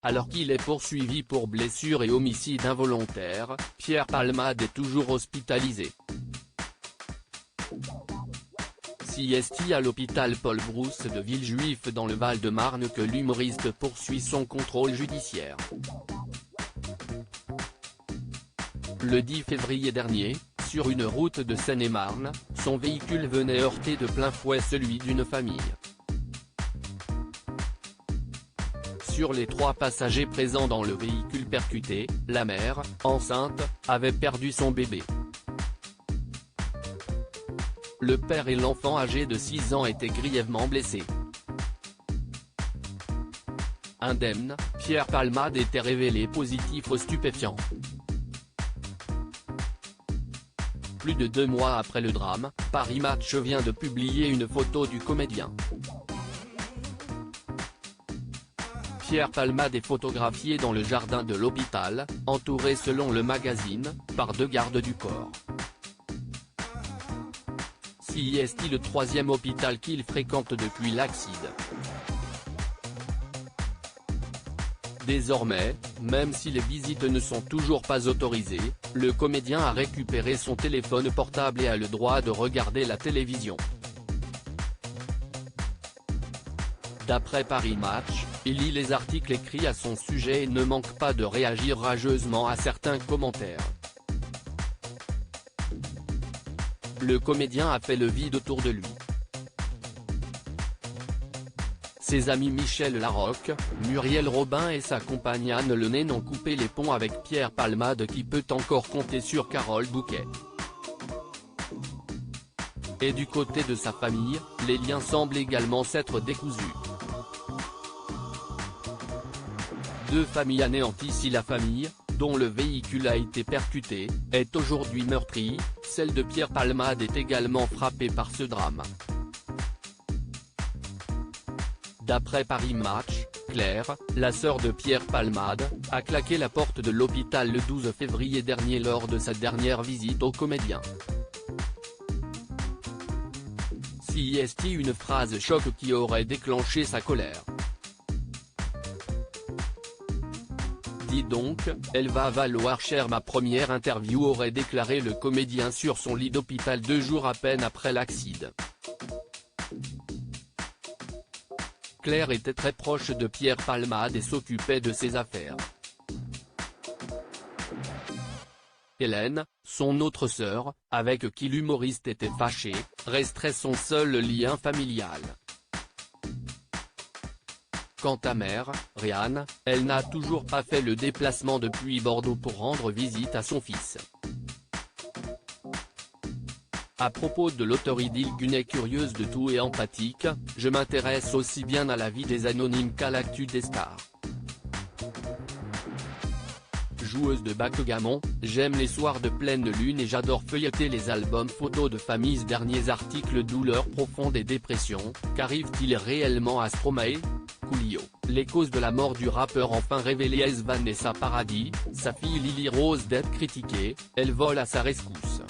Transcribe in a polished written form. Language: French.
Alors qu'il est poursuivi pour blessure et homicide involontaire, Pierre Palmade est toujours hospitalisé. C'est à l'hôpital Paul Brousse de Villejuif dans le Val-de-Marne que l'humoriste poursuit son contrôle judiciaire. Le 10 février dernier, sur une route de Seine-et-Marne, son véhicule venait heurter de plein fouet celui d'une famille. Sur les 3 passagers présents dans le véhicule percuté, la mère, enceinte, avait perdu son bébé. Le père et l'enfant âgé de 6 ans étaient grièvement blessés. Indemne, Pierre Palmade était révélé positif aux stupéfiants. Plus de 2 mois après le drame, Paris Match vient de publier une photo du comédien. Pierre Palmade est photographié dans le jardin de l'hôpital, entouré selon le magazine, par 2 gardes du corps. C'est le 3e hôpital qu'il fréquente depuis l'accident. Désormais, même si les visites ne sont toujours pas autorisées, le comédien a récupéré son téléphone portable et a le droit de regarder la télévision. D'après Paris Match, il lit les articles écrits à son sujet et ne manque pas de réagir rageusement à certains commentaires. Le comédien a fait le vide autour de lui. Ses amis Michel Larocque, Muriel Robin et sa compagne Anne Lenay n'ont coupé les ponts avec Pierre Palmade qui peut encore compter sur Carole Bouquet. Et du côté de sa famille, les liens semblent également s'être décousus. 2 familles anéanties. Si la famille, dont le véhicule a été percuté, est aujourd'hui meurtrie, celle de Pierre Palmade est également frappée par ce drame. D'après Paris Match, Claire, la sœur de Pierre Palmade, a claqué la porte de l'hôpital le 12 février dernier lors de sa dernière visite au comédien. C'est une phrase choc qui aurait déclenché sa colère. Dis donc, elle va valoir cher ma première interview, aurait déclaré le comédien sur son lit d'hôpital 2 jours à peine après l'accident. Claire était très proche de Pierre Palmade et s'occupait de ses affaires. Hélène, son autre sœur, avec qui l'humoriste était fâché, resterait son seul lien familial. Quant à mère, Rianne, elle n'a toujours pas fait le déplacement depuis Bordeaux pour rendre visite à son fils. À propos de l'auteur idyllique curieuse de tout et empathique, je m'intéresse aussi bien à la vie des anonymes qu'à l'actu des stars. Joueuse de backgammon, j'aime les soirs de pleine lune et j'adore feuilleter les albums photos de famille. Derniers articles douleur profonde et dépression, qu'arrive-t-il réellement à Stromae? Coolio, les causes de la mort du rappeur enfin révélées. Vanessa Paradis, sa fille Lily Rose d'être critiquée, elle vole à sa rescousse.